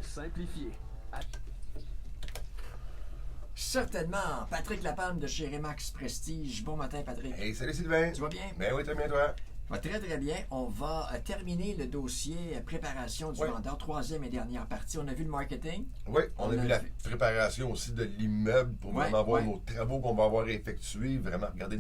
simplifié. Certainement. Patrick Lapalme de chez Remax Prestige. Bon matin, Patrick. Hey, salut Sylvain. Tu vas bien? Ben oui, très bien, toi. Va très, très bien. On va terminer le dossier préparation du vendeur, troisième et dernière partie. On a vu le marketing. Oui, on a vu la préparation aussi de l'immeuble pour vraiment voir nos travaux qu'on va avoir effectués, vraiment regarder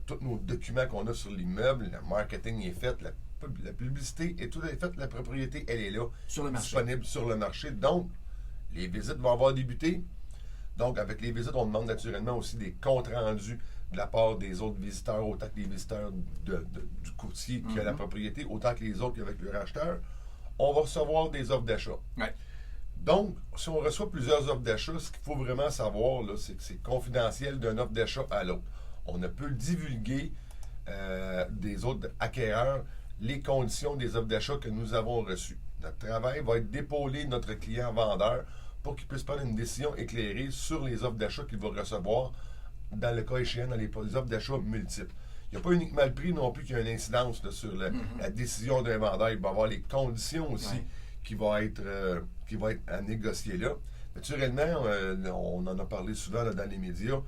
tous nos documents qu'on a sur l'immeuble. Le marketing est fait, la publicité est tout est faite, la propriété, elle est là, sur le marché. Disponible sur le marché. Donc, les visites vont avoir débuté. Donc, avec les visites, on demande naturellement aussi des comptes rendus de la part des autres visiteurs, autant que les visiteurs du courtier qui a la propriété, autant que les autres avec le racheteur. On va recevoir des offres d'achat. Ouais. Donc, si on reçoit plusieurs offres d'achat, ce qu'il faut vraiment savoir, là, c'est que c'est confidentiel d'une offre d'achat à l'autre. On ne peut divulguer des autres acquéreurs les conditions des offres d'achat que nous avons reçues. Notre travail va être d'épauler notre client vendeur pour qu'il puisse prendre une décision éclairée sur les offres d'achat qu'il va recevoir dans le cas échéant, dans les offres d'achat multiples. Il n'y a pas uniquement le prix non plus qui a une incidence là, sur la décision d'un vendeur. Il va y avoir les conditions aussi qui vont être à négocier là. Naturellement, on en a parlé souvent là, dans les médias,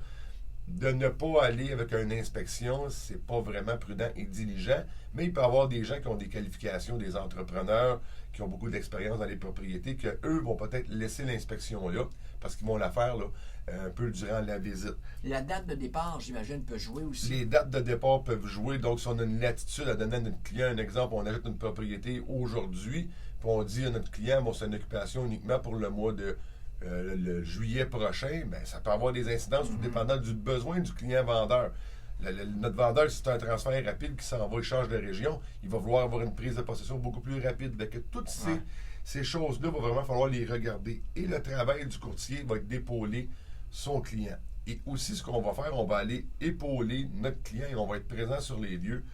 de ne pas aller avec une inspection, c'est pas vraiment prudent et diligent, mais il peut y avoir des gens qui ont des qualifications, des entrepreneurs qui ont beaucoup d'expérience dans les propriétés, qu'eux vont peut-être laisser l'inspection là, parce qu'ils vont la faire là, un peu durant la visite. La date de départ, j'imagine, peut jouer aussi. Les dates de départ peuvent jouer, donc si on a une latitude à donner à notre client, un exemple, on achète une propriété aujourd'hui, puis on dit à notre client, bon, c'est une occupation uniquement pour le mois de le juillet prochain, ben, ça peut avoir des incidences tout dépendant du besoin du client vendeur. Notre vendeur, si c'est un transfert rapide qui s'en va, il change de région, il va vouloir avoir une prise de possession beaucoup plus rapide. Donc, toutes ces choses-là, il va vraiment falloir les regarder. Et le travail du courtier va être d'épauler son client. Et aussi, ce qu'on va faire, on va aller épauler notre client et on va être présent sur les lieux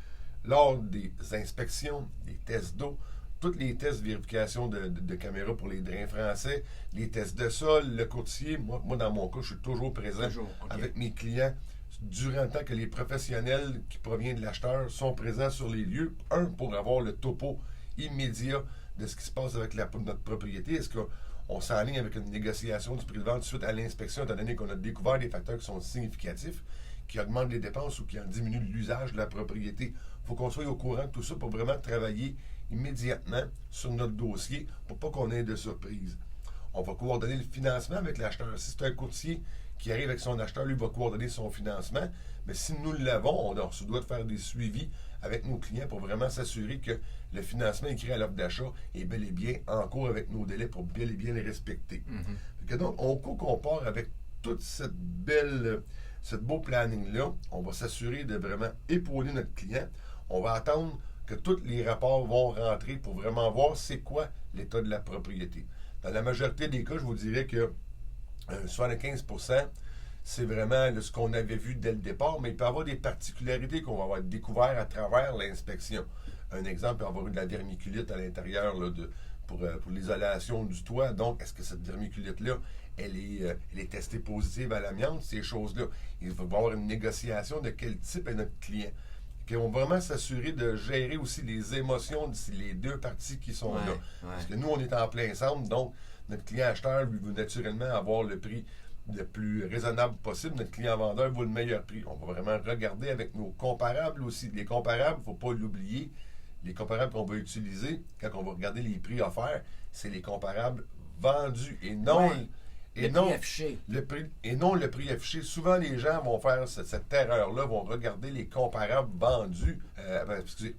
lors des inspections, des tests d'eau, tous les tests de vérification de caméras pour les drains français, les tests de sol, le courtier. Moi dans mon cas, je suis toujours présent avec mes clients durant le temps que les professionnels qui proviennent de l'acheteur sont présents sur les lieux. Pour avoir le topo immédiat de ce qui se passe avec notre propriété. Est-ce qu'on s'enligne avec une négociation du prix de vente suite à l'inspection, étant donné qu'on a découvert des facteurs qui sont significatifs, qui augmentent les dépenses ou qui en diminuent l'usage de la propriété? Il faut qu'on soit au courant de tout ça pour vraiment travailler immédiatement sur notre dossier pour pas qu'on ait de surprise. On va coordonner le financement avec l'acheteur. Si c'est un courtier qui arrive avec son acheteur, lui va coordonner son financement. Mais si nous l'avons, on se doit de faire des suivis avec nos clients pour vraiment s'assurer que le financement écrit à l'offre d'achat est bel et bien en cours avec nos délais pour bel et bien les respecter. Donc, on co-compare avec toute ce beau planning-là. On va s'assurer de vraiment épauler notre client. On va attendre que tous les rapports vont rentrer pour vraiment voir c'est quoi l'état de la propriété. Dans la majorité des cas, je vous dirais que 75%, c'est vraiment ce qu'on avait vu dès le départ, mais il peut y avoir des particularités qu'on va avoir découvert à travers l'inspection. Un exemple, il peut y avoir eu de la vermiculite à l'intérieur là, pour l'isolation du toit. Donc, est-ce que cette vermiculite-là, elle est testée positive à l'amiante? Ces choses-là. Il va y avoir une négociation de quel type est notre client. On va vraiment s'assurer de gérer aussi les émotions de les deux parties qui sont là. Parce que nous, on est en plein centre, donc notre client acheteur lui veut naturellement avoir le prix le plus raisonnable possible. Notre client vendeur veut le meilleur prix. On va vraiment regarder avec nos comparables aussi. Les comparables, il ne faut pas l'oublier. Les comparables qu'on va utiliser quand on va regarder les prix offerts, c'est les comparables vendus et non... Le prix affiché. Le prix affiché. Souvent, les gens vont faire cette erreur-là, vont regarder les comparables vendus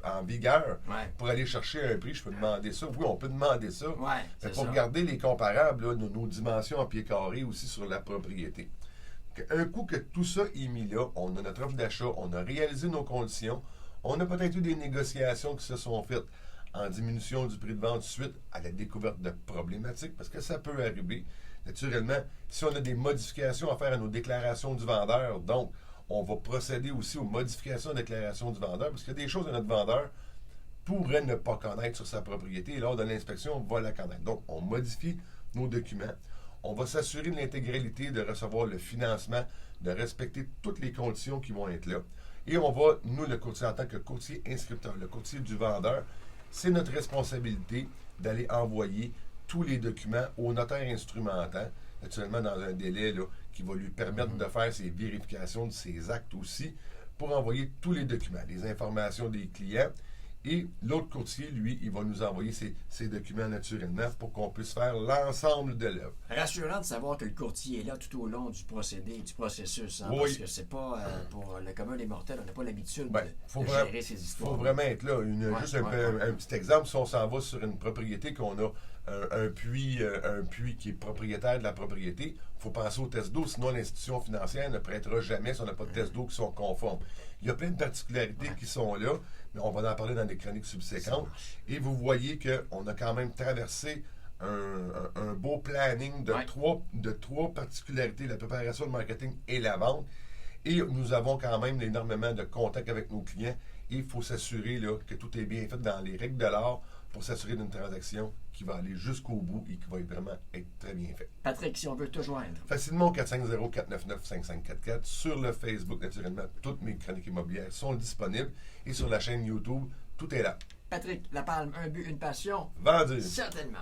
en vigueur pour aller chercher un prix. Je peux demander ça. Oui, on peut demander ça. Mais pour regarder les comparables, là, nos dimensions en pieds carrés aussi sur la propriété. Un coup que tout ça est mis là, on a notre offre d'achat, on a réalisé nos conditions, on a peut-être eu des négociations qui se sont faites en diminution du prix de vente suite à la découverte de problématiques, parce que ça peut arriver. Naturellement, si on a des modifications à faire à nos déclarations du vendeur, donc on va procéder aussi aux modifications de déclaration du vendeur, parce qu'il y a des choses que notre vendeur pourrait ne pas connaître sur sa propriété, et lors de l'inspection, on va la connaître. Donc, on modifie nos documents. On va s'assurer de l'intégralité, de recevoir le financement, de respecter toutes les conditions qui vont être là. Et on va, nous, le courtier, en tant que courtier inscripteur, le courtier du vendeur, c'est notre responsabilité d'aller envoyer tous les documents au notaire instrumentant, naturellement dans un délai là, qui va lui permettre de faire ses vérifications de ses actes aussi, pour envoyer tous les documents, les informations des clients. Et l'autre courtier, lui, il va nous envoyer ces documents naturellement pour qu'on puisse faire l'ensemble de l'œuvre. Rassurant de savoir que le courtier est là tout au long du procédé, du processus. Hein, Oui. Parce que c'est pas, pour le commun des mortels, on n'a pas l'habitude de gérer ces histoires. Il faut vraiment être là. Juste un petit exemple, si on s'en va sur une propriété qu'on a un puits qui est propriétaire de la propriété, il faut penser au test d'eau, sinon l'institution financière ne prêtera jamais si on n'a pas de test d'eau qui sont conformes. Il y a plein de particularités qui sont là, mais on va en parler dans des chroniques subséquentes. Et vous voyez qu'on a quand même traversé un beau planning de trois particularités, la préparation, le marketing et la vente. Et nous avons quand même énormément de contacts avec nos clients. Et il faut s'assurer là, que tout est bien fait dans les règles de l'art pour s'assurer d'une transaction qui va aller jusqu'au bout et qui va vraiment être très bien faite. Patrick, si on veut te joindre. Facilement au 450-499-5544. Sur le Facebook, naturellement, toutes mes chroniques immobilières sont disponibles. Et sur la chaîne YouTube, tout est là. Patrick, La Palme, un but, une passion. Vendu. Certainement.